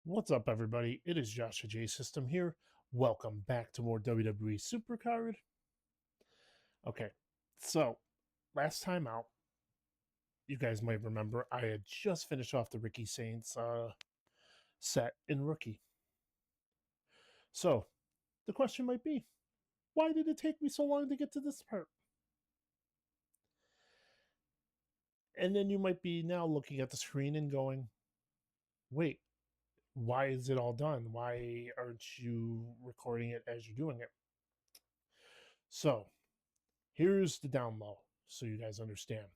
What's up, everybody? It is JOSHTHEJSYSTEM here. Welcome back to more WWE Supercard. Okay, so last time out, you guys might remember I had just finished off the Ricky Saints set in Rookie. So the question might be, why did it take me so long to get to this part? And then you might be now looking at the screen and going, wait, why is it all done? Why aren't you recording it as you're doing it? So here's the down low so you guys understand.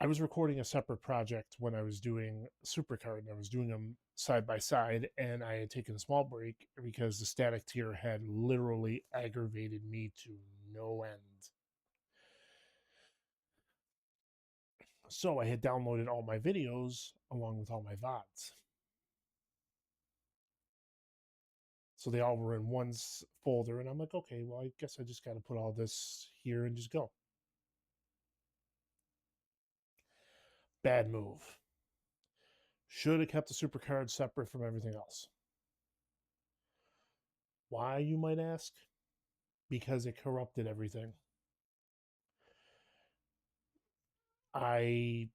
I was recording a separate project when I was doing Supercard, and I was doing them side by side, and I had taken a small break because the static tier had literally aggravated me to no end. So I had downloaded all my videos along with all my VODs. So they all were in one folder, and I'm like, okay, well, I guess I just got to put all this here and just go. Bad move. Should have kept the Supercard separate from everything else. Why, you might ask? Because it corrupted everything. I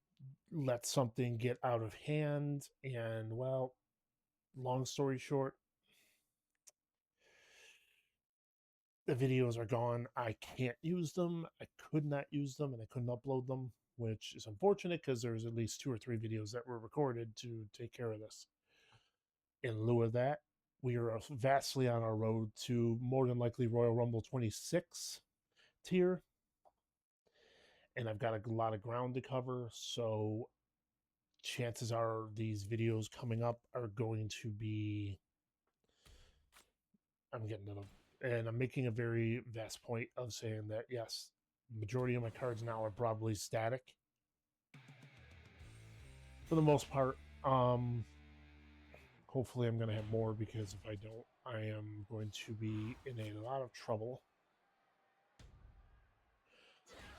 let something get out of hand, and well, long story short, the videos are gone. I can't use them. I could not use them, and I couldn't upload them, which is unfortunate because there's at least 2 or 3 videos that were recorded to take care of this. In lieu of that, we are vastly on our road to more than likely Royal Rumble 26 tier, and I've got a lot of ground to cover, so chances are these videos coming up are going to be, I'm getting to them, and I'm making a very vast point of saying that yes, majority of my cards now are probably static for the most part. Hopefully I'm going to have more, because if I don't, I am going to be in a lot of trouble.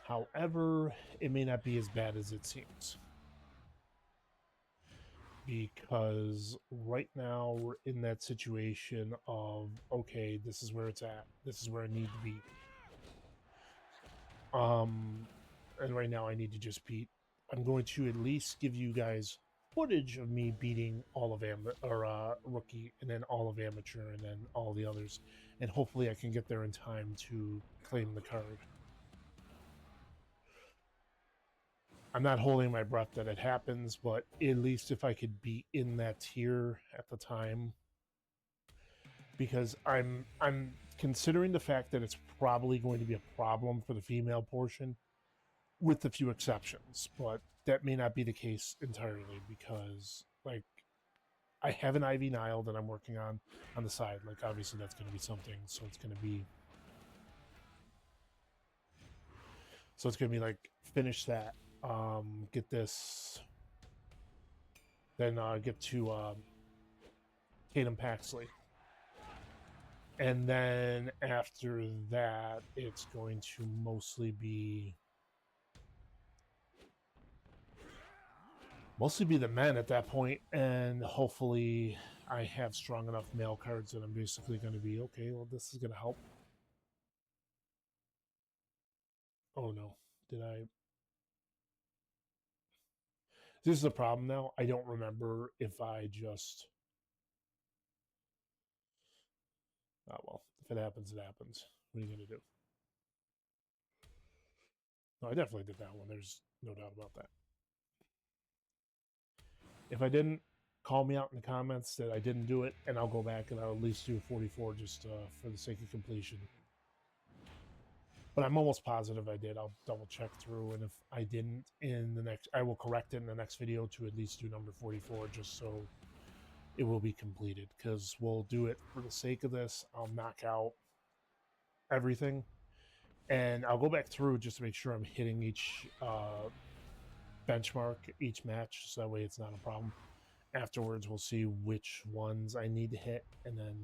However, it may not be as bad as it seems, because right now we're in that situation of, okay, this is where it's at. This is where I need to be. And right now I need to just beat. I'm going to at least give you guys footage of me beating all of Rookie, and then all of Amateur, and then all the others, and hopefully I can get there in time to claim the card. I'm not holding my breath that it happens, but at least if I could be in that tier at the time, because I'm considering the fact that it's probably going to be a problem for the female portion, with a few exceptions, but that may not be the case entirely, because like I have an Ivy Nile that I'm working on the side. Like obviously that's going to be something, so it's going to be like finish that, get this, then get to Tatum Paxley, and then after that it's going to mostly be the men at that point, and hopefully I have strong enough male cards that I'm basically going to be okay. Well, this is going to help. Oh no, did I? This is a problem now. I don't remember if I just. Oh well, if it happens, it happens. What are you going to do? No, I definitely did that one. There's no doubt about that. If I didn't, call me out in the comments that I didn't do it, and I'll go back and I'll at least do 44 just for the sake of completion. But I'm almost positive I did. I'll double check through, and if I didn't, I will correct it in the next video to at least do number 44, just so it will be completed, because we'll do it for the sake of this. I'll knock out everything, and I'll go back through just to make sure I'm hitting each benchmark, each match, so that way it's not a problem. Afterwards, we'll see which ones I need to hit, and then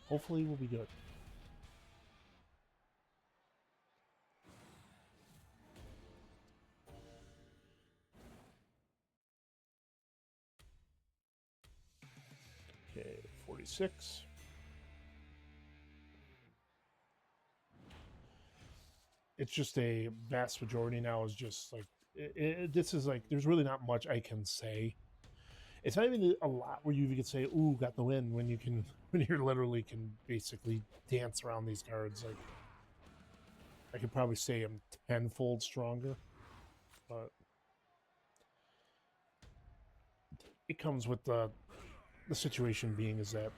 hopefully we'll be good. 46. It's just a vast majority now is just like this is like there's really not much I can say. It's not even a lot where you even could say, "Ooh, got the win," when you can when you're literally can basically dance around these cards. Like I could probably say I'm tenfold stronger, but it comes with the situation being is that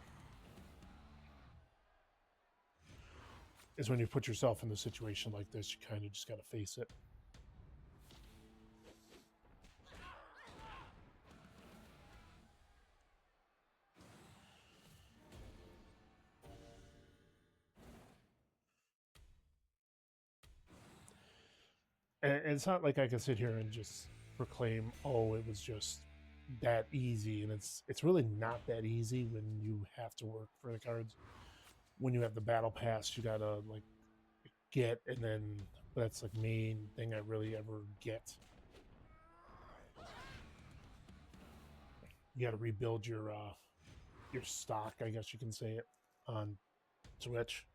is when you put yourself in a situation like this, you kind of just got to face it. And it's not like I can sit here and just proclaim, "Oh, it was just that easy," and it's really not that easy when you have to work for the cards. When you have the battle pass, you gotta like get, and then that's like main thing I really ever get. You got to rebuild your stock, I guess you can say it, on Switch.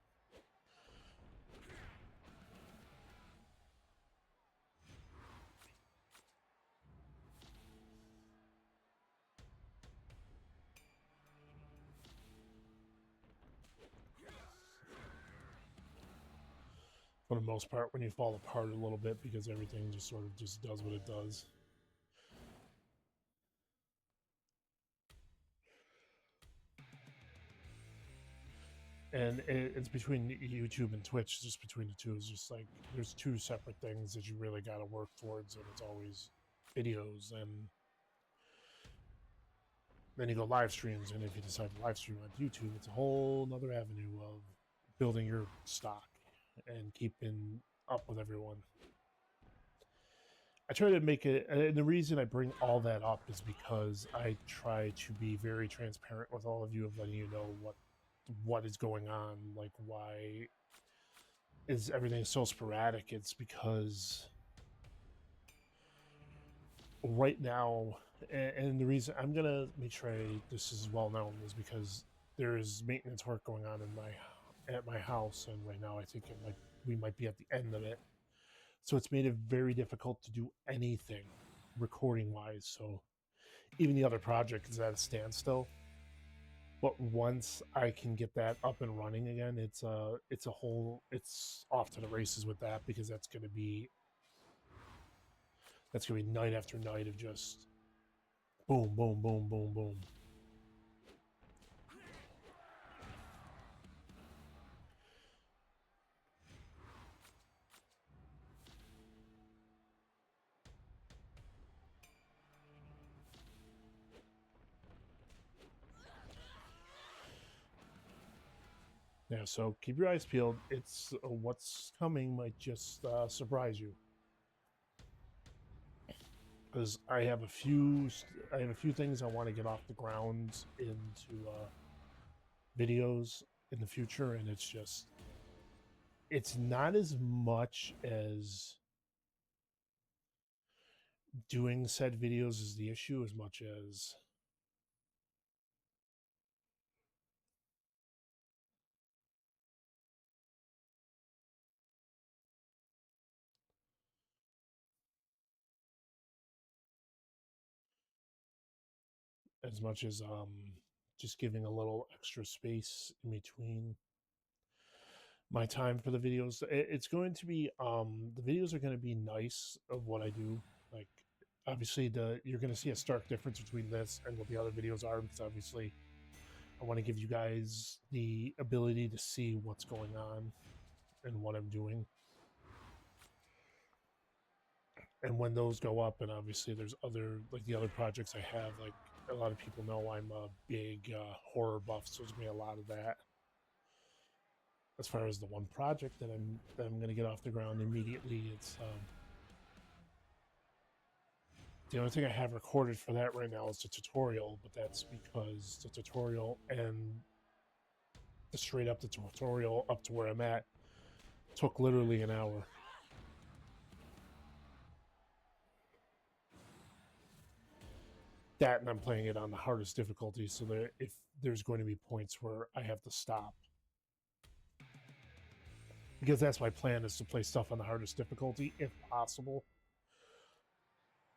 For the most part, when you fall apart a little bit because everything just sort of just does what it does. And it's between YouTube and Twitch, just between the two. It's just like there's two separate things that you really got to work towards, and it's always videos, and then you go live streams, and if you decide to live stream on YouTube, it's a whole nother avenue of building your stock and keeping up with everyone. I try to make it, and the reason I bring all that up is because I try to be very transparent with all of you, of letting you know what is going on, like why is everything so sporadic. It's because right now, and the reason I'm gonna make sure this is well known is because there is maintenance work going on at my house, and right now I think we might be at the end of it. So it's made it very difficult to do anything recording wise. So even the other project is at a standstill. But once I can get that up and running again, it's off to the races with that, because that's gonna be night after night of just boom, boom, boom, boom, boom. Yeah, so keep your eyes peeled. It's what's coming might just surprise you, because I have a few things I want to get off the ground into videos in the future, and it's not as much as doing said videos is the issue, as much as just giving a little extra space in between my time for the videos. It's going to be the videos are going to be nice of what I do. Like obviously you're going to see a stark difference between this and what the other videos are, because obviously I want to give you guys the ability to see what's going on and what I'm doing. And when those go up, and obviously there's other, like the other projects I have, like a lot of people know I'm a big horror buff, so there's gonna be a lot of that. As far as the one project that I'm gonna get off the ground immediately, it's the only thing I have recorded for that right now is the tutorial, but that's because the tutorial and the straight up the tutorial up to where I'm at took literally an hour. That, and I'm playing it on the hardest difficulty, so that if there's going to be points where I have to stop, because that's my plan, is to play stuff on the hardest difficulty if possible,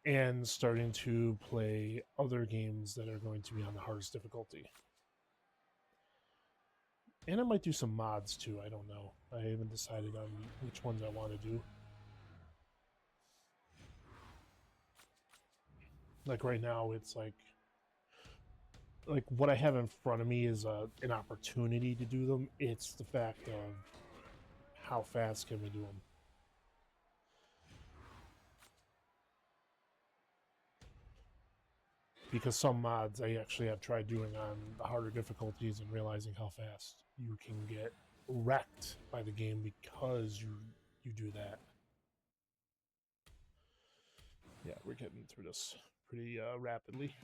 and starting to play other games that are going to be on the hardest difficulty. And I might do some mods too, I don't know. I haven't decided on which ones I want to do. Like right now, it's like what I have in front of me is an opportunity to do them. It's the fact of how fast can we do them. Because some mods I actually have tried doing on the harder difficulties and realizing how fast you can get wrecked by the game because you do that. Yeah, we're getting through this pretty rapidly.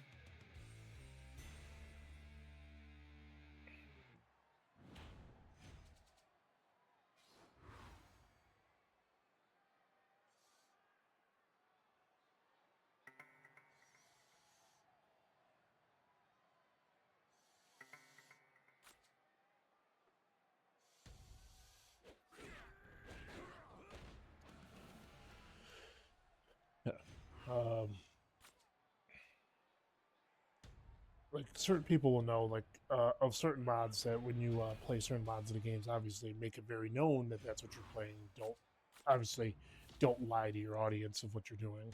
Yeah. Like certain people will know, like of certain mods, that when you play certain mods of the games, obviously make it very known that that's what you're playing. Don't lie to your audience of what you're doing.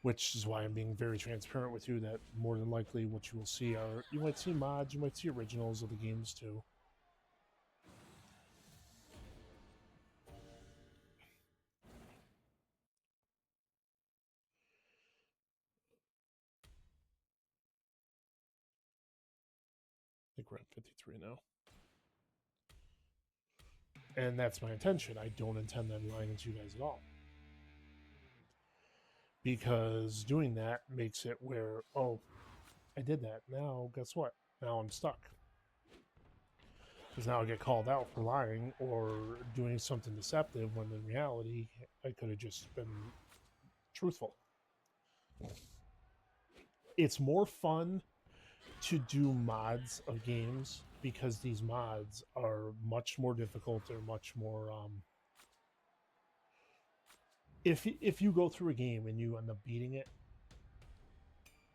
Which is why I'm being very transparent with you that more than likely what you will see are, you might see mods, you might see originals of the games too. I think we're at 53 now. And that's my intention. I don't intend on lying to you guys at all. Because doing that makes it where, oh, I did that. Now, guess what? Now I'm stuck. Because now I get called out for lying or doing something deceptive when in reality I could have just been truthful. It's more fun to do mods of games because these mods are much more difficult. They're much more if you go through a game and you end up beating it,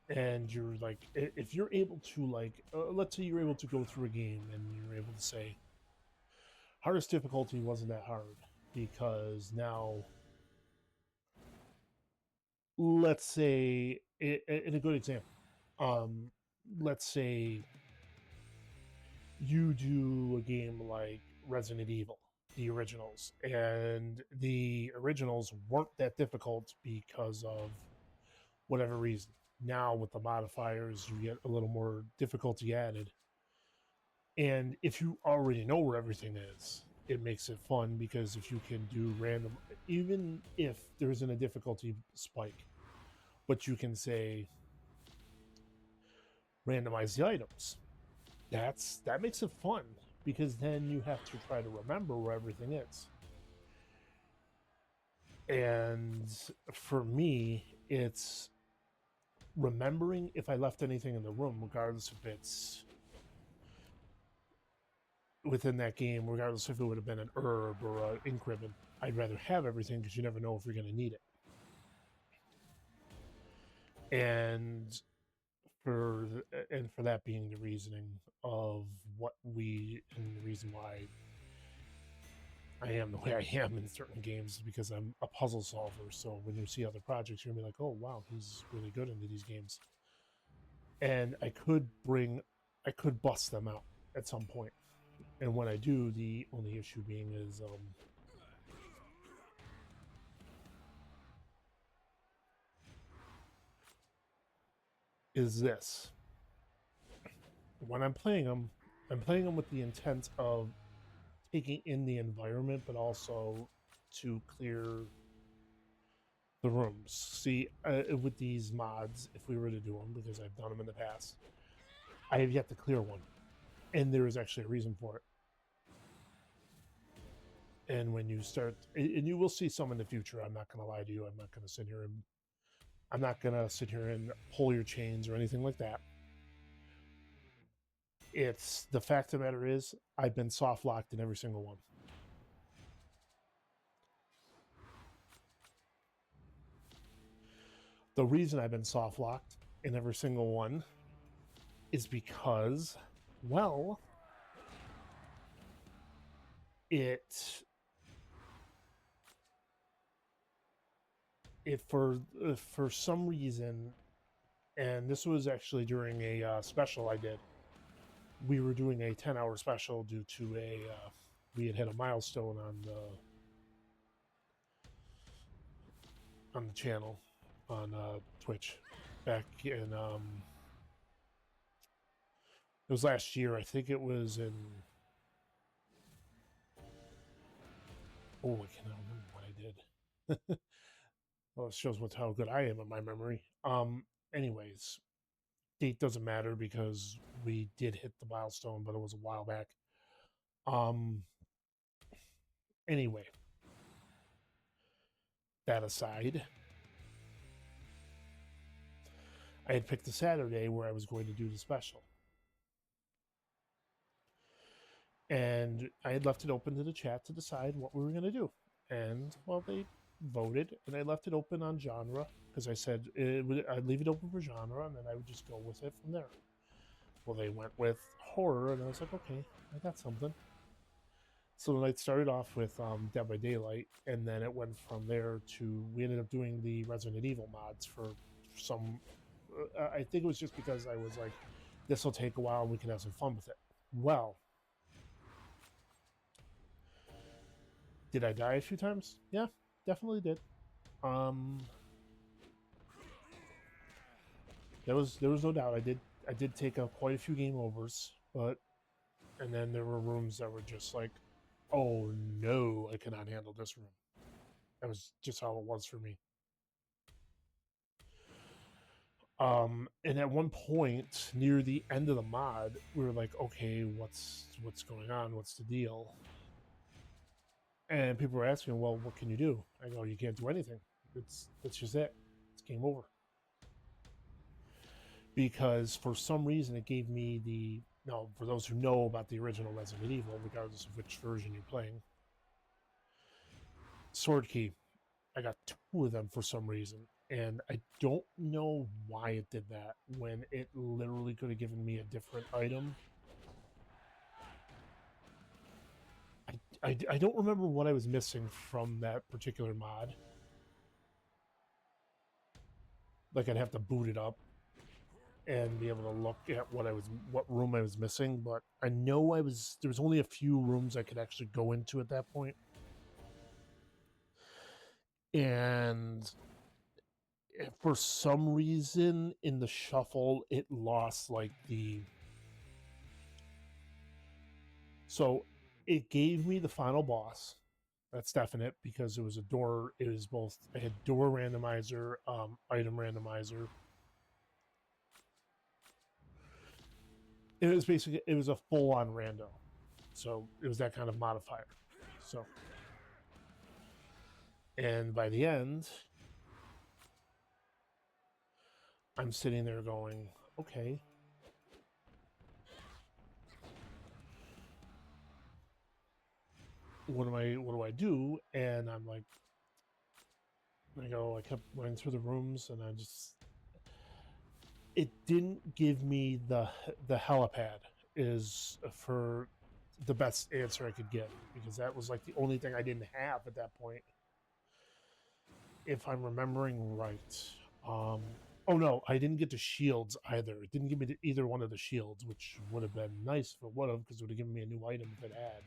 and you're like, if you're able to, like, let's say you're able to go through a game and you're able to say hardest difficulty wasn't that hard, because now, let's say, in a good example, let's say you do a game like Resident Evil, the originals, and the originals weren't that difficult because of whatever reason. Now with the modifiers, you get a little more difficulty added. And if you already know where everything is, it makes it fun, because if you can do random, even if there isn't a difficulty spike, but you can say randomize the items. That makes it fun, because then you have to try to remember where everything is. And for me, it's remembering if I left anything in the room, regardless if it's within that game, regardless if it would have been an herb or an ink ribbon. I'd rather have everything, because you never know if you're going to need it. And for that being the reasoning of what we, and the reason why I am the way I am in certain games, because I'm a puzzle solver. So when you see other projects, you're gonna be like, oh wow, he's really good into these games. And I could bust them out at some point. And when I do, the only issue being is this. When I'm playing them with the intent of taking in the environment, but also to clear the rooms. See, with these mods, if we were to do them, because I've done them in the past, I have yet to clear one, and there is actually a reason for it. And when you start, and you will see some in the future, I'm not going to lie to you, I'm not going to sit here and I'm not gonna sit here and pull your chains or anything like that. It's the fact of the matter is I've been soft locked in every single one. The reason I've been soft locked in every single one is because, well, it for some reason, and this was actually during a special I did. We were doing a 10-hour special due to we had hit a milestone on the channel on Twitch back in it was last year. I think it was in, oh, I cannot remember what I did. Well, it shows how good I am at my memory. Anyways, date doesn't matter because we did hit the milestone, but it was a while back. Anyway, that aside, I had picked a Saturday where I was going to do the special. And I had left it open to the chat to decide what we were going to do. And, well, they voted, and I left it open on genre because I said I'd leave it open for genre, and then I would just go with it from there. Well, they went with horror, and I was like, okay, I got something. So the night started off with Dead by Daylight, and then it went from there to, we ended up doing the Resident Evil mods for some, I think it was just because I was like, this will take a while and we can have some fun with it. Well, did I die a few times? Yeah, definitely did. There was no doubt. I did take quite a few game overs, and then there were rooms that were just like, oh no, I cannot handle this room. That was just how it was for me. And at one point near the end of the mod, we were like, okay, what's going on? What's the deal? And people were asking, well, what can you do? I go, you can't do anything. That's just it. It's game over. Because for some reason it gave me now, for those who know about the original Resident Evil, regardless of which version you're playing, sword key. I got 2 of them for some reason. And I don't know why it did that when it literally could have given me a different item. I don't remember what I was missing from that particular mod. Like, I'd have to boot it up and be able to look at what room I was missing, but I know there was only a few rooms I could actually go into at that point. And for some reason in the shuffle, it lost like so it gave me the final boss. That's definite because it was both, I had door randomizer, item randomizer. It was a full-on rando. So it was that kind of modifier. So, and by the end, I'm sitting there going, okay, what do I do? And I'm like, I kept running through the rooms, and it didn't give me the helipad is for the best answer I could give, because that was like the only thing I didn't have at that point, if I'm remembering right. Oh no, I didn't get the shields either. It didn't give me either one of the shields, which would have been nice if it would have, because it would have given me a new item if it had.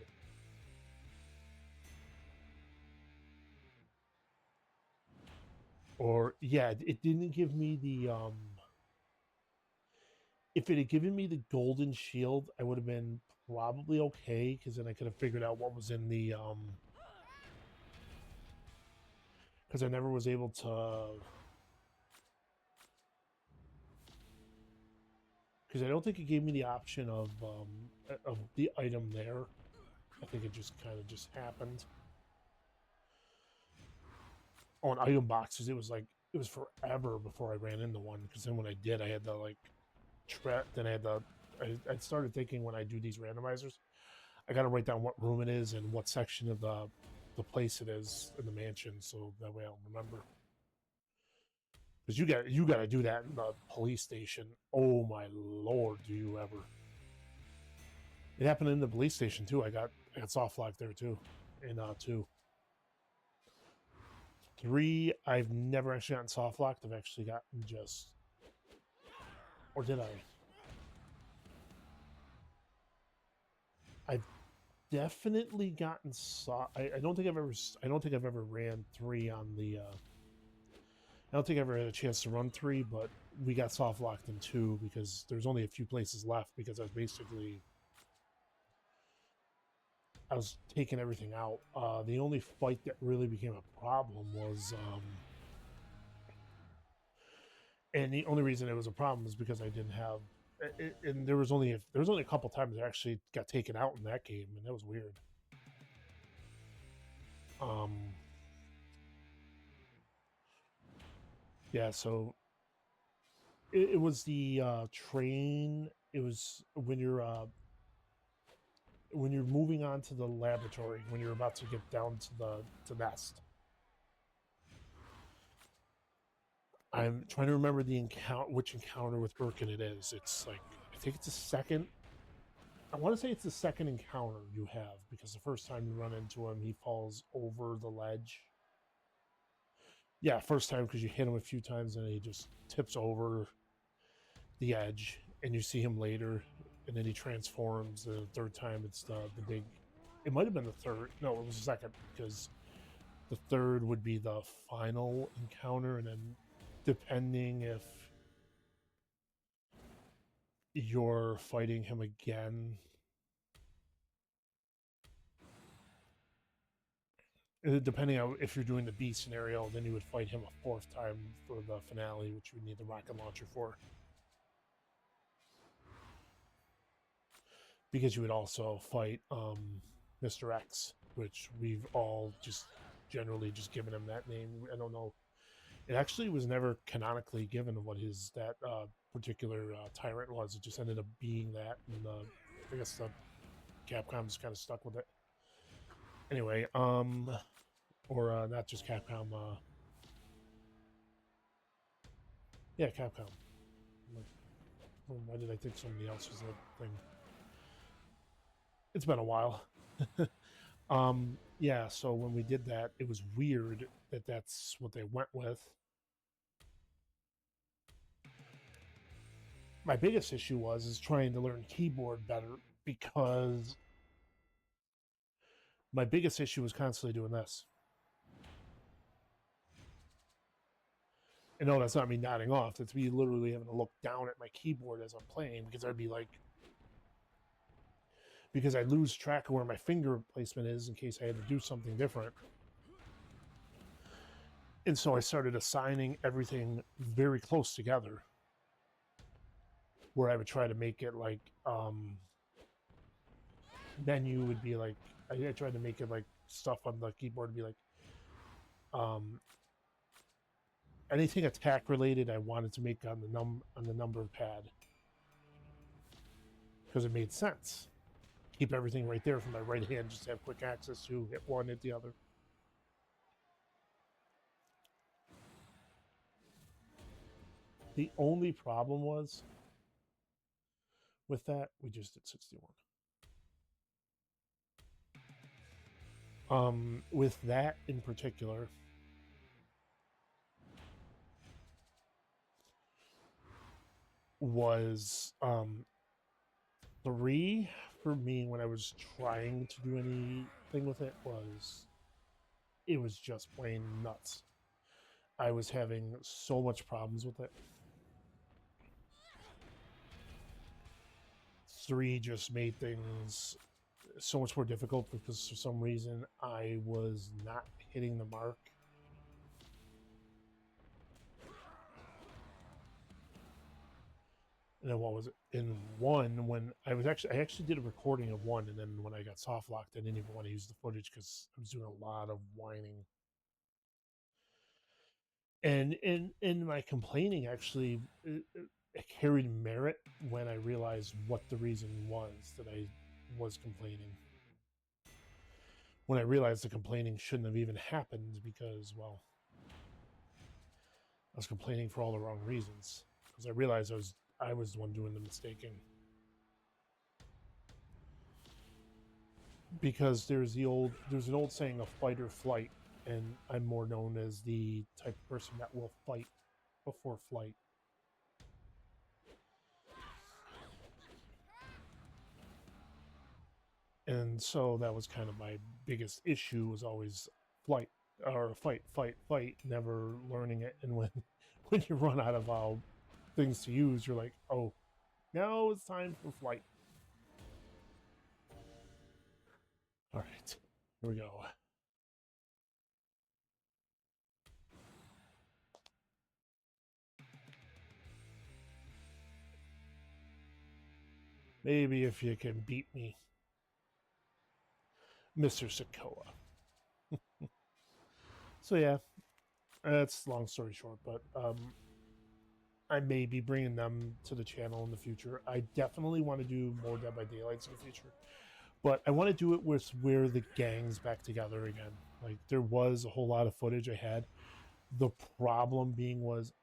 Or yeah, it didn't give me the if it had given me the golden shield, I would have been probably okay, because then I could have figured out what was in the because I never was able to, because I don't think it gave me the option of the item there. I think it just kind of just happened. On item boxes, it was like it was forever before I ran into one, because then when I did, I had to like then I had to I started thinking when I do these randomizers, I got to write down what room it is and what section of the place it is in the mansion, so that way I'll remember. Because you got to do that in the police station. Oh my lord, do you ever? It happened in the police station too. I got soft locked there too, in 2. 3, I've never actually gotten soft locked. I've actually gotten just, or did I? I've definitely gotten soft. I don't think I've ever. I don't think I've ever ran 3 on the. I don't think I ever had a chance to run 3, but we got soft locked in 2 because there's only a few places left, because I was taking everything out. The only fight that really became a problem was, and the only reason it was a problem is because I didn't have, and there was only a couple times I actually got taken out in that game, and that was weird. Yeah, so it was the train. It was when you're moving on to the laboratory, when you're about to get down to the nest. I'm trying to remember which encounter with Birkin it is. It's like, I think it's the second. I want to say it's the second encounter you have, because the first time you run into him, he falls over the ledge. Yeah, first time, because you hit him a few times and he just tips over the edge, and you see him later, and then he transforms. The third time, it's the big. It might have been the third. No, it was the second, because the third would be the final encounter, and then depending if you're fighting him again, depending on if you're doing the B scenario, then you would fight him a 4th time for the finale, which you would need the rocket launcher for. Because you would also fight Mr. X, which we've all just generally just given him that name. I don't know. It actually was never canonically given what that particular tyrant was. It just ended up being that, and I guess the Capcom just kind of stuck with it. Anyway, or not just Capcom. Yeah, Capcom. Why did I think somebody else was the thing? It's been a while. Yeah, so when we did that, it was weird that that's what they went with. My biggest issue is trying to learn keyboard better, because my biggest issue was constantly doing this. And no, that's not me nodding off. That's me literally having to look down at my keyboard as I'm playing, because I'd be like, because I lose track of where my finger placement is in case I had to do something different. And so I started assigning everything very close together, where I would try to make it like menu would be like, I tried to make it like stuff on the keyboard would be like anything attack related I wanted to make on the number pad, because it made sense. Keep everything right there from my right hand, just have quick access to hit one, hit the other. The only problem was with that, we just did 61. With that in particular, was 3 for me when I was trying to do anything with it was just plain nuts. I was having so much problems with it. 3 just made things so much more difficult, because for some reason I was not hitting the mark. And then what was it? In 1, when I actually did a recording of 1, and then when I got soft locked, I didn't even want to use the footage because I was doing a lot of whining. And in my complaining, actually, it carried merit when I realized what the reason was that I was complaining. When I realized the complaining shouldn't have even happened because, well, I was complaining for all the wrong reasons. Because I realized I was the one doing the mistaking. Because there's an old saying of fight or flight, and I'm more known as the type of person that will fight before flight. And so that was kind of my biggest issue, was always flight or fight, never learning it. And when when you run out of things to use, you're like, oh, now it's time for flight. All right, here we go. Maybe if you can beat me, Mr. Sokoa. So yeah, that's long story short, but I may be bringing them to the channel in the future. I definitely want to do more Dead by Daylights in the future, but I want to do it with where the gang's back together again. Like, there was a whole lot of footage I had. The problem being was,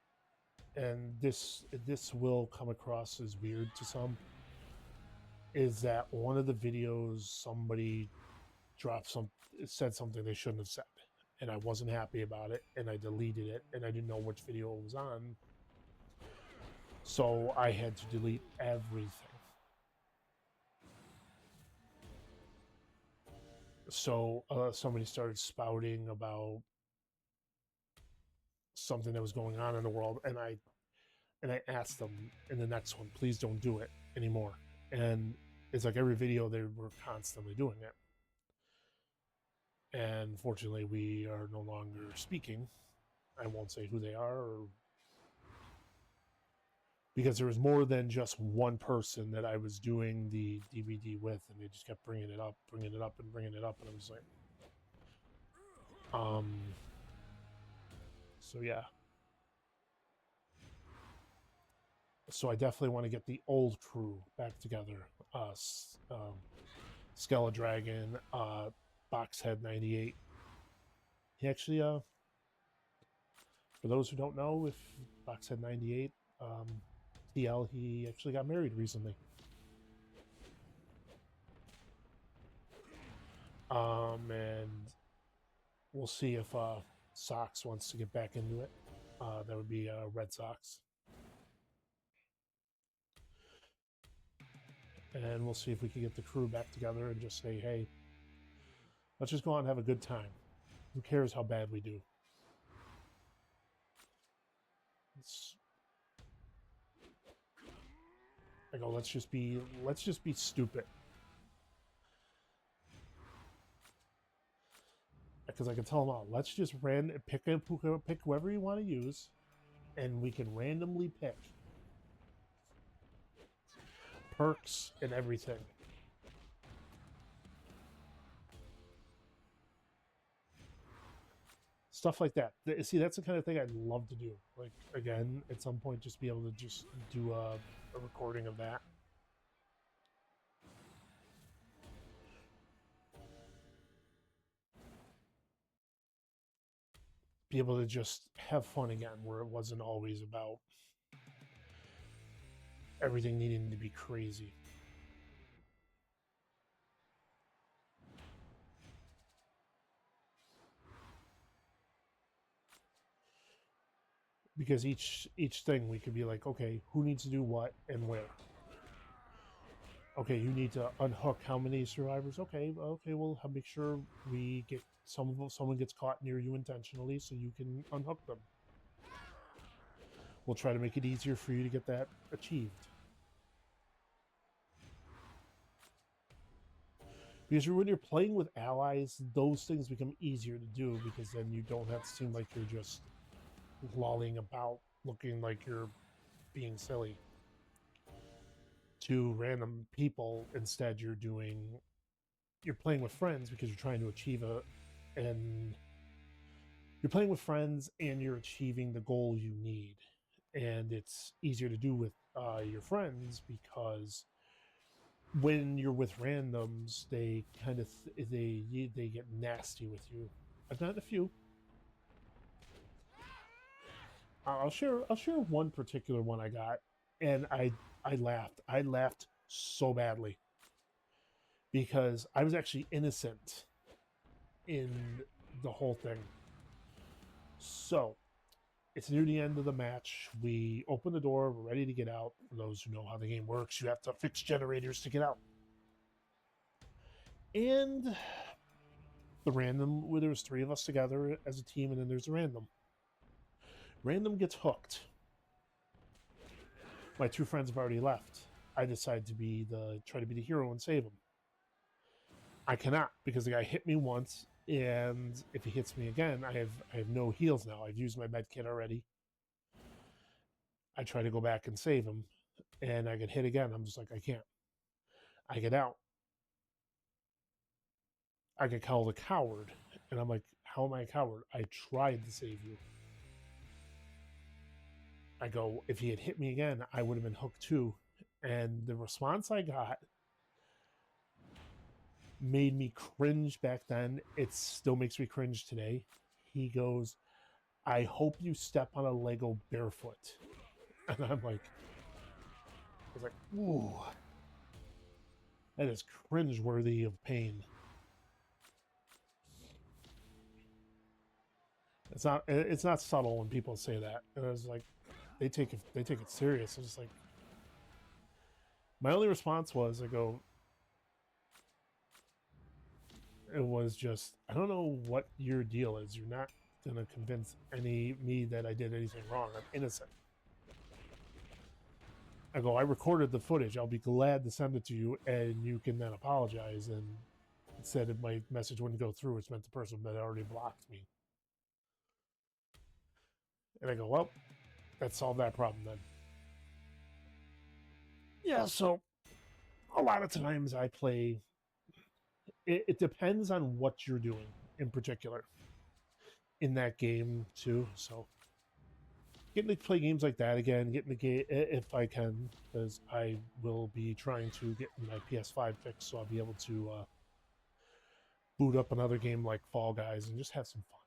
and this will come across as weird to some, is that one of the videos somebody said something they shouldn't have said, and I wasn't happy about it, and I deleted it, and I didn't know which video it was on, so I had to delete everything. So somebody started spouting about something that was going on in the world, and I asked them in the next one, please don't do it anymore. And it's like every video they were constantly doing it. And fortunately, we are no longer speaking. I won't say who they are, because there was more than just one person that I was doing the DVD with, and they just kept bringing it up, and bringing it up, and I was like, so yeah. So I definitely want to get the old crew back together. Skella Dragon, Boxhead 98. He actually, for those who don't know, if Boxhead 98, TL, he actually got married recently. And we'll see if Sox wants to get back into it. That would be Red Sox. And we'll see if we can get the crew back together and just say, hey, let's just go out and have a good time. Who cares how bad we do? I go, let's just be stupid. Because I can tell them all, let's just pick whoever you want to use, and we can randomly pick perks and everything. Stuff like that. See, that's the kind of thing I'd love to do. Like, again, at some point, just be able to just do a recording of that. Be able to just have fun again, where it wasn't always about everything needing to be crazy. Because each thing we could be like, okay, who needs to do what and where? Okay, you need to unhook how many survivors? Okay, we'll make sure we get someone gets caught near you intentionally, so you can unhook them. We'll try to make it easier for you to get that achieved. Because when you're playing with allies, those things become easier to do, because then you don't have to seem like you're just lolling about, looking like you're being silly to random people. Instead, you're playing with friends because you're trying to achieve and you're playing with friends and you're achieving the goal you need, and it's easier to do with your friends because when you're with randoms, they kind of they get nasty with you. I've gotten a few. I'll share one particular one I got, and I laughed. I laughed so badly because I was actually innocent in the whole thing. So it's near the end of the match. We open the door. We're ready to get out. For those who know how the game works, you have to fix generators to get out. And the random, where there was 3 of us together as a team, and then there's a random. Random gets hooked. My 2 friends have already left. I decide to try to be the hero and save him. I cannot because the guy hit me once, and if he hits me again, I have no heals now. I've used my med kit already. I try to go back and save him, and I get hit again. I'm just like, I can't. I get out. I get called a coward, and I'm like, how am I a coward? I tried to save you. I go, if he had hit me again, I would have been hooked too. And the response I got made me cringe back then. It still makes me cringe today. He goes, I hope you step on a Lego barefoot. And I was like, ooh, that is cringe-worthy of pain. It's not subtle when people say that. And I was like, they take it serious. I was just like, my only response was, I go, it was just, I don't know what your deal is. You're not gonna convince me that I did anything wrong. I'm innocent. I go, I recorded the footage. I'll be glad to send it to you, and you can then apologize. And it said if my message wouldn't go through, it's meant the person that already blocked me. And I go, well, that solved that problem then. Yeah, so a lot of times I play, it depends on what you're doing in particular in that game too. So getting to play games like that again, getting the game if I can, because I will be trying to get my PS5 fixed, so I'll be able to boot up another game like Fall Guys and just have some fun.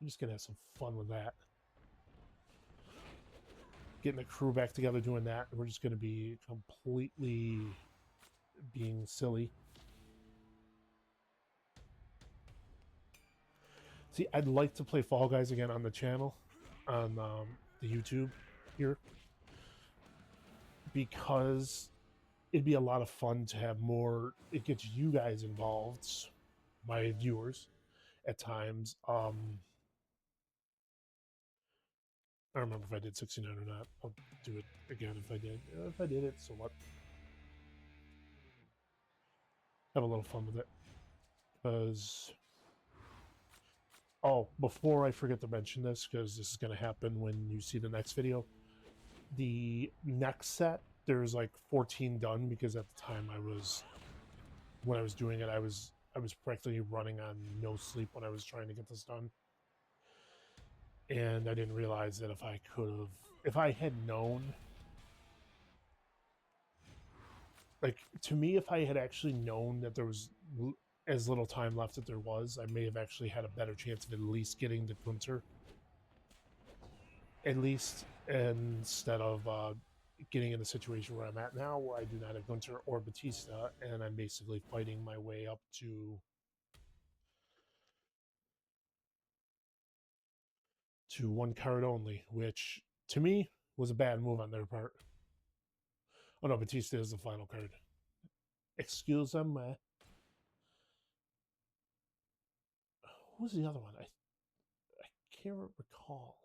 I'm just gonna have some fun with that. Getting the crew back together doing that, we're just gonna be completely being silly. See, I'd like to play Fall Guys again on the channel, on the YouTube here, because it'd be a lot of fun to have more. It gets you guys involved, my viewers, at times. I don't remember if I did 69 or not. I'll do it again if I did. If I did it, so what? Have a little fun with it. Because, oh, before I forget to mention this, because this is going to happen when you see the next video, the next set, there's like 14 done, because at the time when I was doing it, I was practically running on no sleep when I was trying to get this done. And I didn't realize that if I had known, like, to me, if I had actually known that there was as little time left as there was, I may have actually had a better chance of at least getting to Gunter. At least, instead of getting in the situation where I'm at now, where I do not have Gunter or Batista, and I'm basically fighting my way up to 1 card only, which to me was a bad move on their part. Oh no, Batista is the final card. Excuse me. Who was the other one? I can't recall.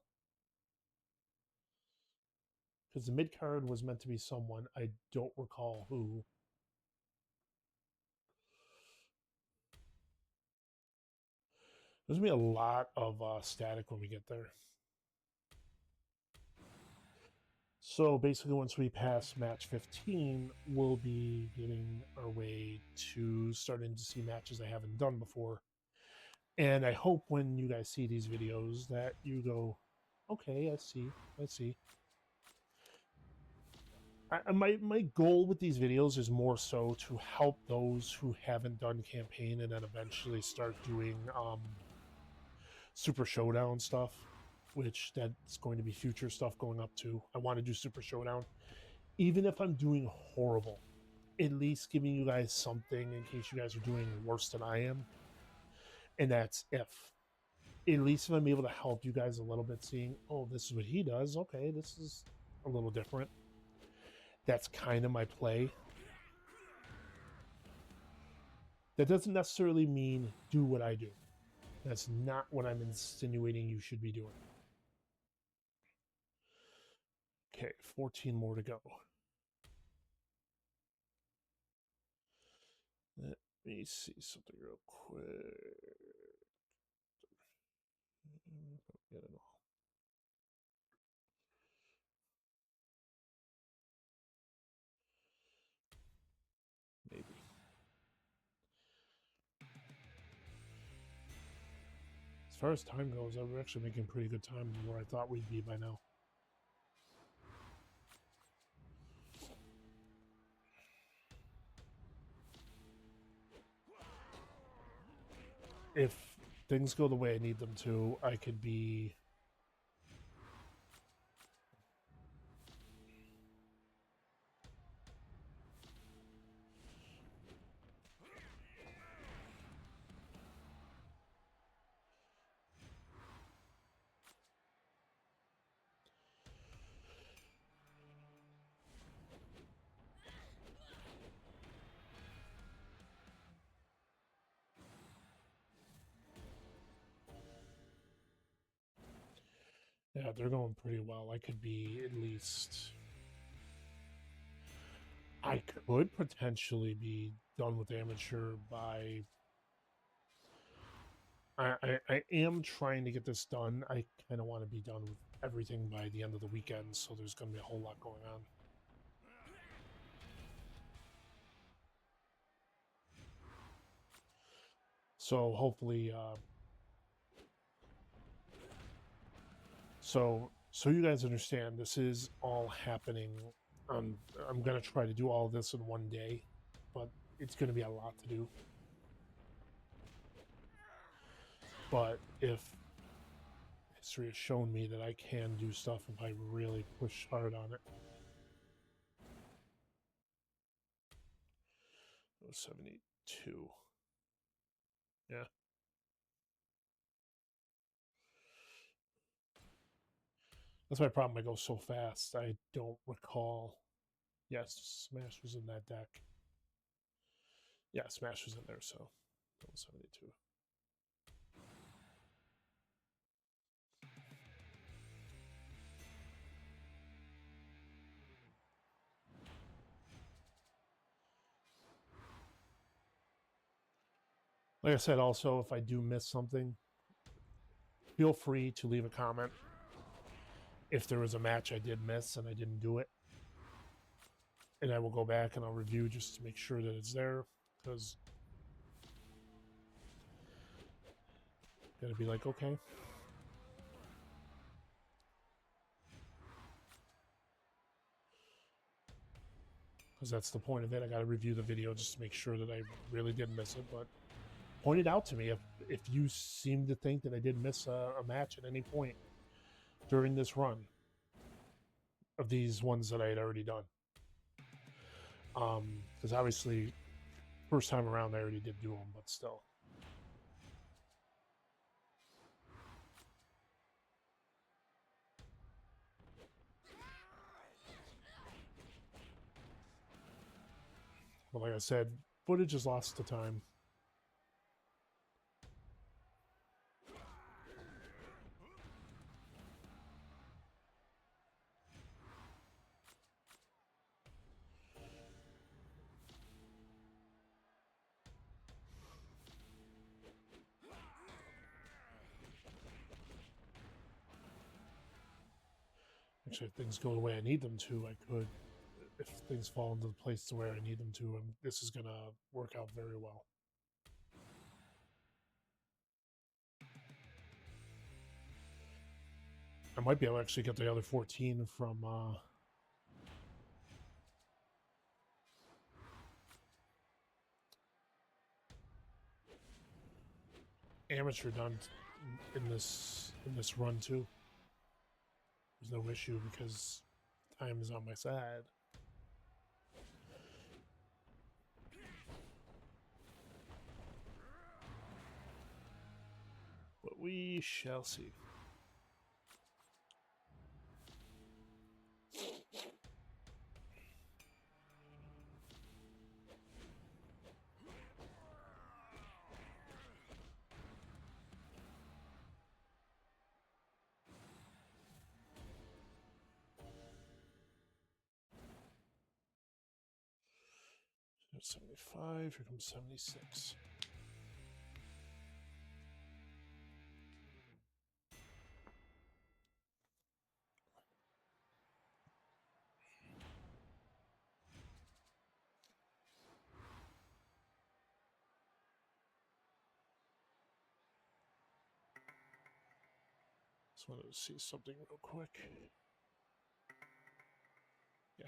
Because the mid card was meant to be someone. I don't recall who. There's going to be a lot of static when we get there. So basically, once we pass match 15, we'll be getting our way to starting to see matches I haven't done before. And I hope when you guys see these videos that you go, okay, I see. My goal with these videos is more so to help those who haven't done campaign and then eventually start doing Super Showdown stuff, which that's going to be future stuff going up to. I want to do Super Showdown. Even if I'm doing horrible, at least giving you guys something in case you guys are doing worse than I am. And that's if. At least if I'm able to help you guys a little bit, seeing, oh, this is what he does. Okay, this is a little different. That's kind of my play. That doesn't necessarily mean do what I do. That's not what I'm insinuating you should be doing. Okay, 14 more to go. Let me see something real quick. Get it all. Maybe. As far as time goes, we're actually making pretty good time where I thought we'd be by now. If things go the way I need them to, I could be... Yeah, they're going pretty well. I could be at least... I could potentially be done with amateur by... I am trying to get this done. I kind of want to be done with everything by the end of the weekend, so there's going to be a whole lot going on. So hopefully... So you guys understand, this is all happening. I'm going to try to do all this in one day, but it's going to be a lot to do. But if history has shown me that I can do stuff if I really push hard on it. 72. Yeah. That's my problem. I go so fast. I don't recall. Yes, Smash was in that deck. Yeah, Smash was in there, so 72. Like I said, also, if I do miss something, feel free to leave a comment. If there was a match I did miss and I didn't do it, and I will go back and I'll review just to make sure that it's there, because gotta be like, okay. Because that's the point of it. I gotta review the video just to make sure that I really didn't miss it, but point it out to me if you seem to think that I did miss a match at any point during this run of these ones that I had already done. Because obviously, first time around I already did do them, but still. But like I said, footage is lost to time. Actually, if things go the way I need them to, I could, if things fall into the place to where I need them to, this is going to work out very well. I might be able to actually get the other 14 from amateur done in this run too. There's no issue because time is on my side. But we shall see. There's 75, here comes 76. Just wanted to see something real quick. Yeah.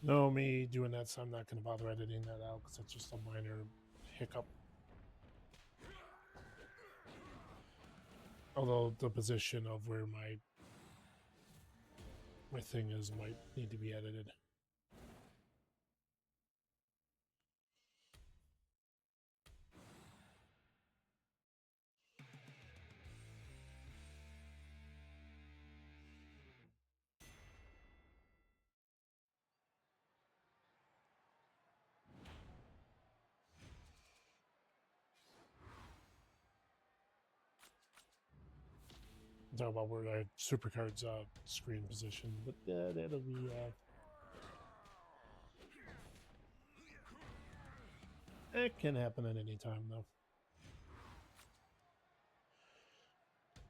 No, me doing that, so I'm not going to bother editing that out because it's just a minor hiccup. Although the position of where my thing is might need to be edited. Talk about where I Supercard's screen position, but that'll be it can happen at any time though.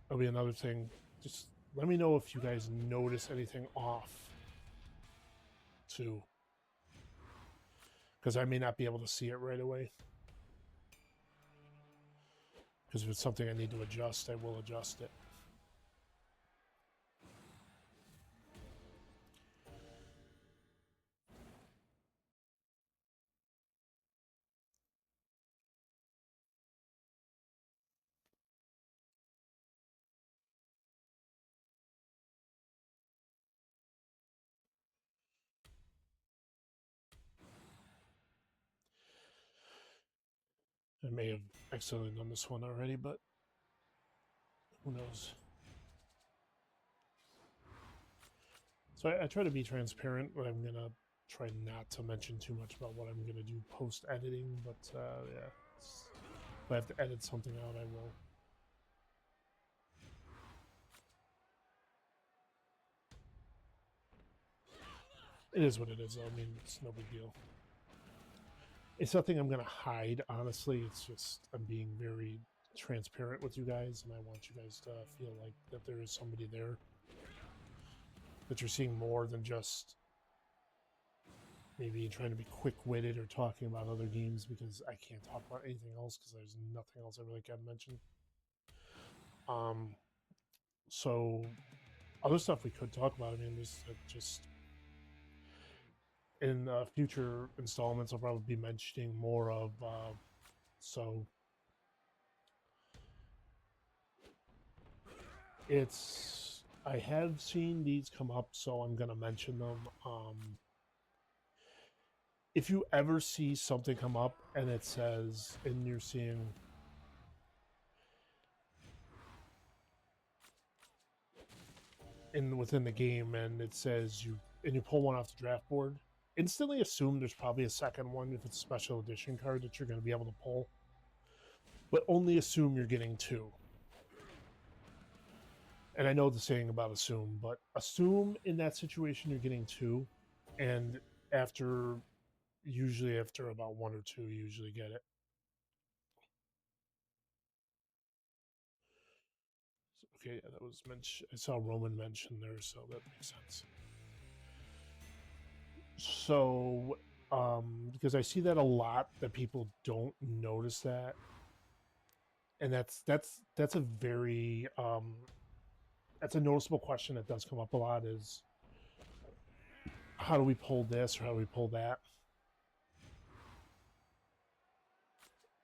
That'll be another thing. Just let me know if you guys notice anything off too, because I may not be able to see it right away. Because if it's something I need to adjust, I will adjust it. I may have accidentally done this one already, but who knows? So I try to be transparent, but I'm going to try not to mention too much about what I'm going to do post-editing, but yeah, if I have to edit something out, I will. It is what it is, though. I mean, it's no big deal. It's nothing I'm going to hide, honestly. It's just I'm being very transparent with you guys, and I want you guys to feel like that there is somebody there, that you're seeing more than just maybe trying to be quick-witted or talking about other games, because I can't talk about anything else because there's nothing else I really can mention. So other stuff we could talk about. I mean, there's just in future installments, I'll probably be mentioning more of. So it's I have seen these come up, so I'm gonna mention them. If you ever see something come up and it says, and you're seeing within the game, and it says you pull one off the draft board, instantly assume there's probably a second one if it's a special edition card that you're going to be able to pull, but only assume you're getting two. And I know the saying about assume, but assume in that situation you're getting two, and usually after about one or two, you usually get it. Okay, yeah, that was mentioned. I saw Roman mention there, so that makes sense. So, because I see that a lot, that people don't notice that, and that's a very that's a noticeable question that does come up a lot. Is how do we pull this or how do we pull that?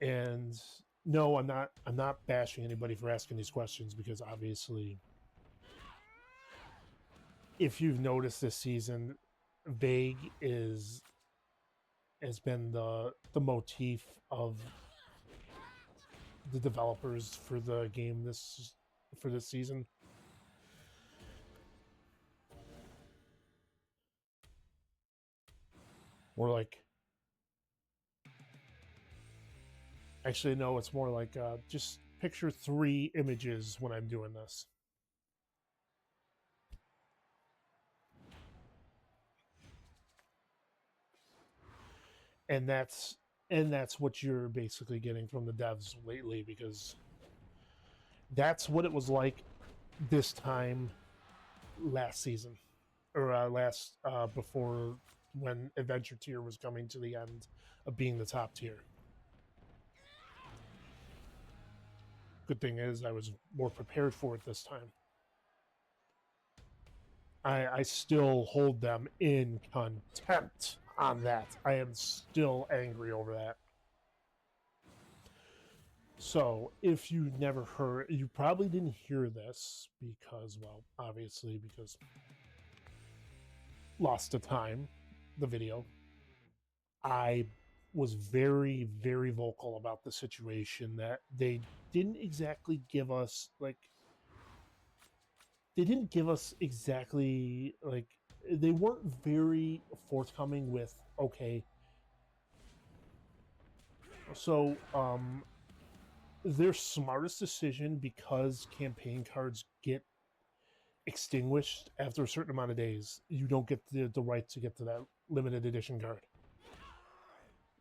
And no, I'm not bashing anybody for asking these questions, because obviously, if you've noticed this season, vague has been the motif of the developers for the game for this season. More like, actually, no, it's more like just picture 3 images when I'm doing this. And that's what you're basically getting from the devs lately, because that's what it was like this time last season, or before, when Adventure Tier was coming to the end of being the top tier. Good thing is I was more prepared for it this time. I still hold them in contempt on that. I am still angry over that. So, if you never heard, you probably didn't hear this because, well, obviously, because lost to time, the video. I was very, very vocal about the situation, that they didn't exactly give us, like, they didn't give us exactly, like, they weren't very forthcoming with, okay, so their smartest decision, because campaign cards get extinguished after a certain amount of days, you don't get the right to get to that limited edition card.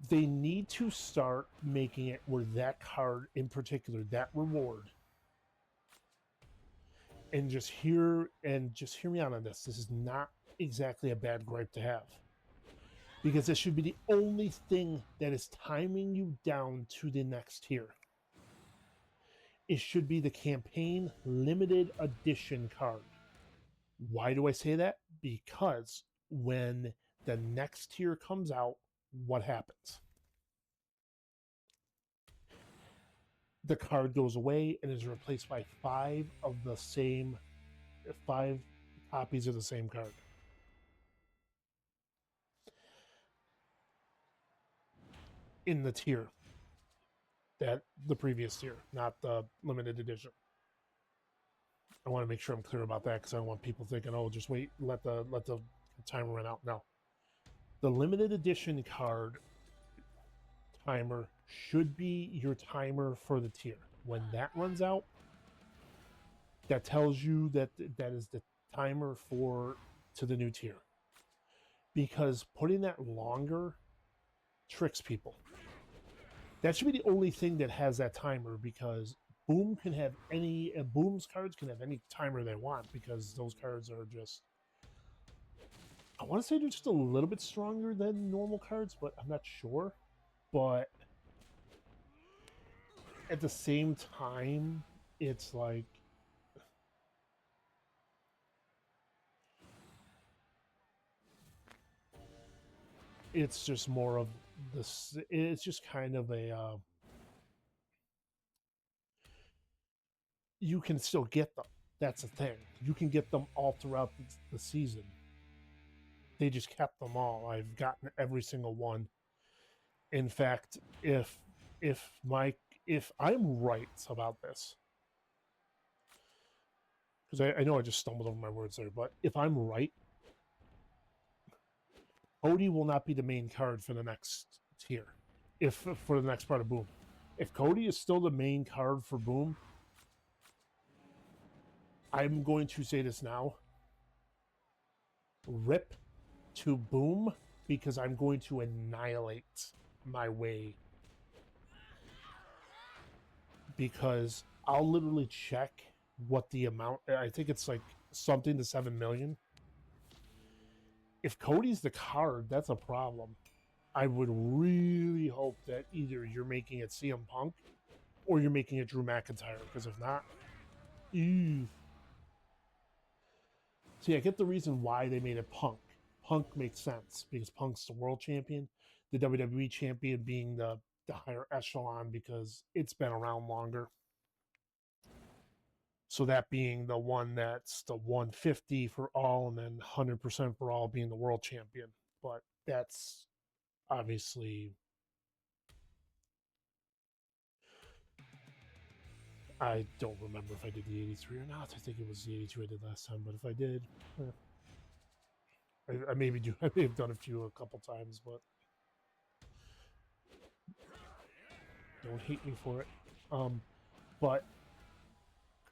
They need to start making it where that card in particular, that reward, and just hear me out on this. This is not exactly a bad gripe to have, because this should be the only thing that is timing you down to the next tier. It should be the campaign limited edition card. Why do I say that? Because when the next tier comes out, what happens? The card goes away and is replaced by 5 copies of the same card. In the tier, that the previous tier, not the limited edition. I want to make sure I'm clear about that, because I don't want people thinking, oh, just wait, let the timer run out. No. The limited edition card timer should be your timer for the tier. When that runs out, that tells you that is the timer to the new tier. Because putting that longer tricks people. That should be the only thing that has that timer, because Boom's cards can have any timer they want, because those cards are just, I want to say they're just a little bit stronger than normal cards, but I'm not sure. But at the same time, it's like, it's just more of this. It's just kind of a you can still get them. That's the thing. You can get them all throughout the season. They just kept them all. I've gotten every single one. In fact, if I'm right about this, because I know I just stumbled over my words there, but if I'm right, Cody will not be the main card for the next tier. For the next part of Boom. If Cody is still the main card for Boom, I'm going to say this now. Rip to Boom, because I'm going to annihilate my Wwe. Because I'll literally check what the amount, I think it's like something to 7 million. If Cody's the card, that's a problem. I would really hope that either you're making it CM Punk or you're making it Drew McIntyre, because if not, ew. See, I get the reason why they made it Punk. Punk makes sense because Punk's the world champion, the WWE champion being the higher echelon because it's been around longer. So that being the one that's the 150 for all and then 100% for all being the world champion. But that's obviously, I don't remember if I did the 83 or not. I think it was the 82 I did last time, but if I did, I may have done a couple times, but don't hate me for it. But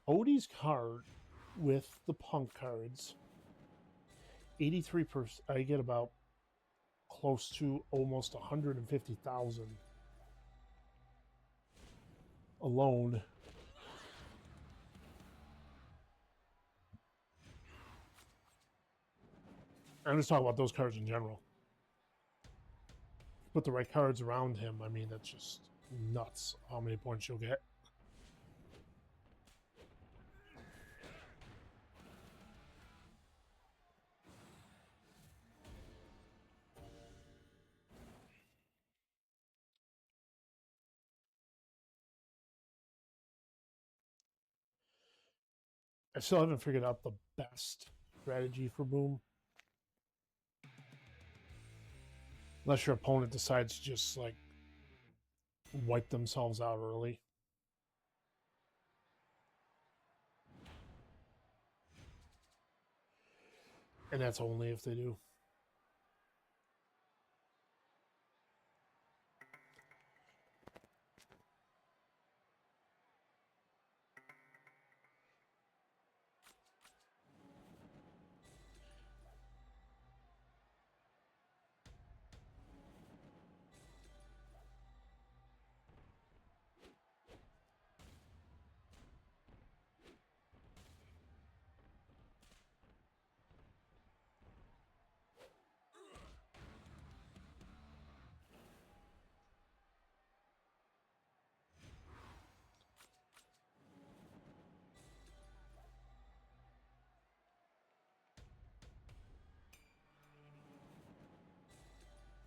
Cody's card with the Punk cards, 83%. I get about close to almost 150,000 alone. I'm just talking about those cards in general. Put the right cards around him. I mean, that's just nuts how many points you'll get. I still haven't figured out the best strategy for Boom. Unless your opponent decides to just like wipe themselves out early. And that's only if they do.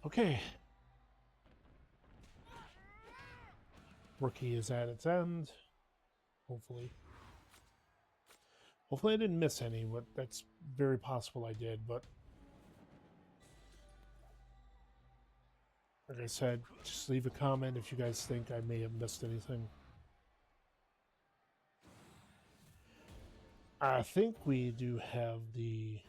Okay. Rookie is at its end. Hopefully. Hopefully I didn't miss any, but that's very possible I did, but like I said, just leave a comment if you guys think I may have missed anything. I think we do have the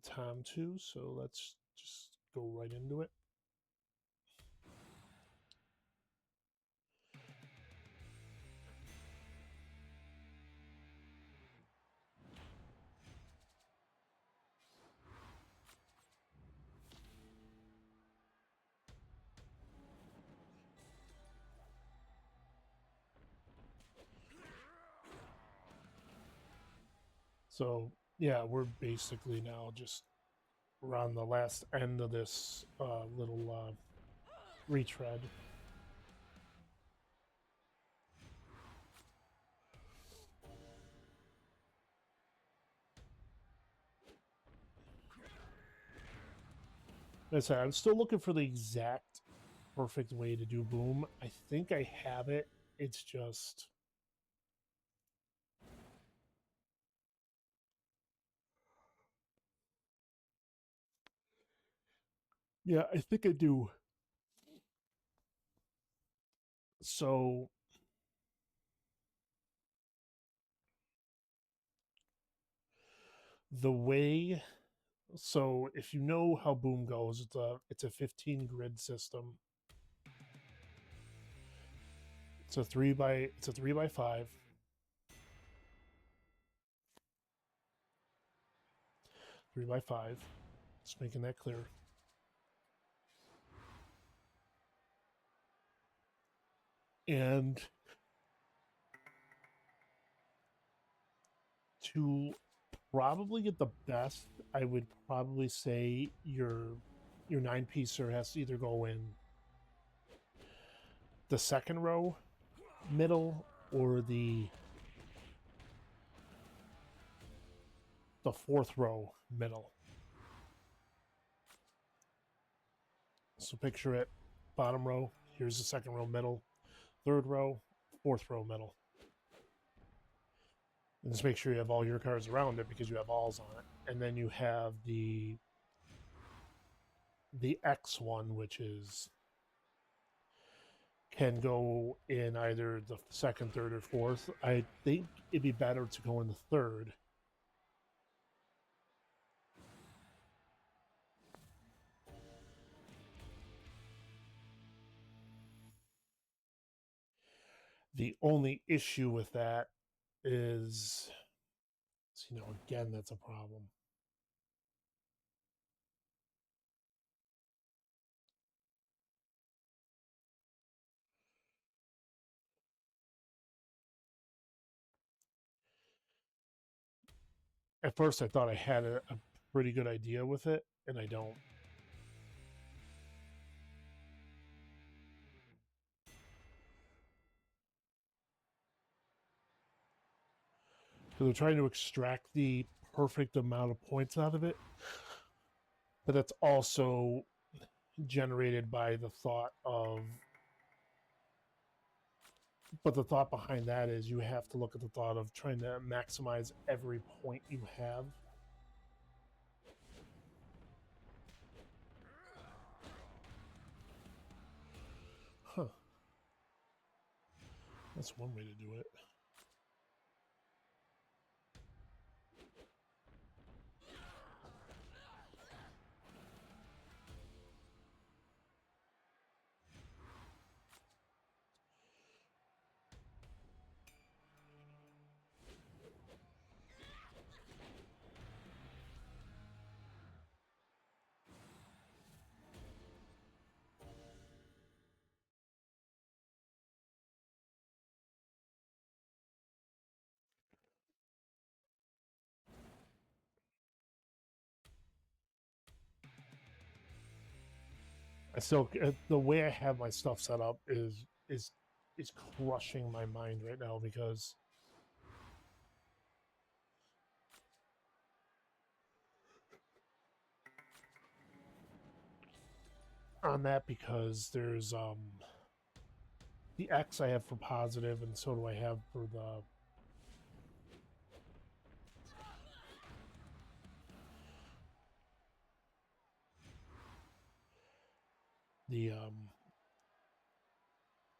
time to, so let's just go right into it. So yeah, we're basically now just around the last end of this little retread. Like I said, I'm still looking for the exact perfect way to do Boom. I think I have it. It's just yeah, I think I do. So the way, so if you know how Boom goes, it's a 15 grid system. It's a 3x5. 3x5. Just making that clear. And to probably get the best, I would probably say your 9-piecer has to either go in the second row middle or the fourth row middle. So picture it, bottom row, here's the second row middle, third row, fourth row middle. And just make sure you have all your cards around it because you have alls on it. And then you have the X one, which is can go in either the second, third, or fourth. I think it'd be better to go in the third. The only issue with that is, you know, again, that's a problem. At first, I thought I had a pretty good idea with it, and I don't. So they're trying to extract the perfect amount of points out of it, but that's also generated by the thought of, but the thought behind that is you have to look at the thought of trying to maximize every point you have. Huh. That's one way to do it. I still, the way I have my stuff set up is crushing my mind right now because on that, because there's the X I have for positive, and so do I have for the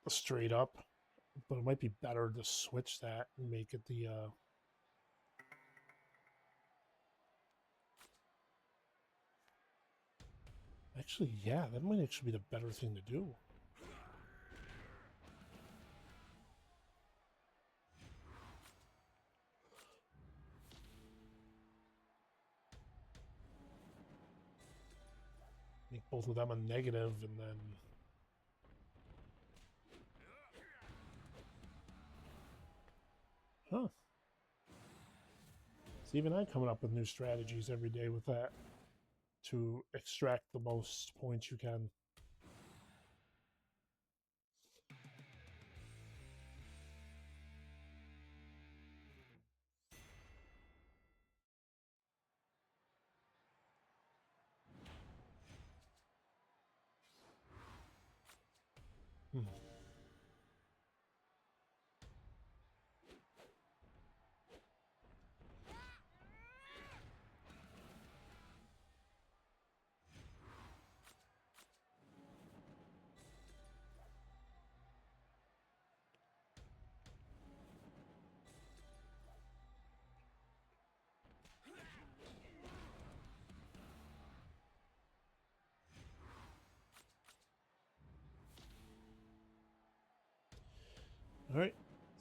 straight up, but it might be better to switch that and make it the actually, yeah, that might actually be the better thing to do. Make both of them a negative, and then huh. So even I'm coming up with new strategies every day with that to extract the most points you can. Hmm.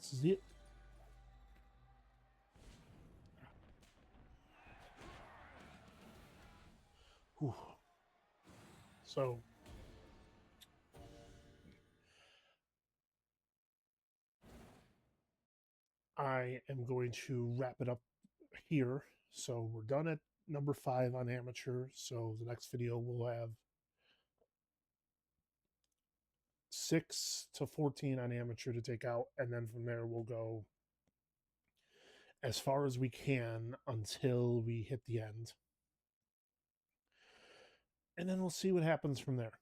This is it. Whew. So I am going to wrap it up here. So we're done at number 5 on amateur. So the next video will have 6 to 14 on amateur to take out, and then from there we'll go as far as we can until we hit the end, and then we'll see what happens from there.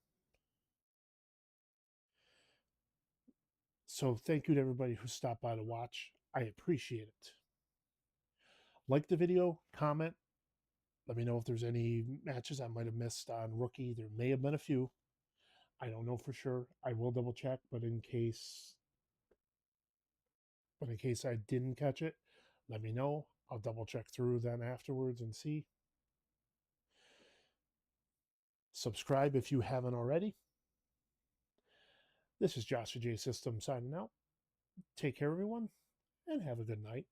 So thank you to everybody who stopped by to watch. I appreciate it. Like the video, comment, let me know if there's any matches I might have missed on rookie. There may have been a few, I don't know for sure. I will double check, but in case I didn't catch it, let me know. I'll double check through then afterwards and see. Subscribe if you haven't already. This is JOSHTHEJSYSTEM signing out. Take care, everyone, and have a good night.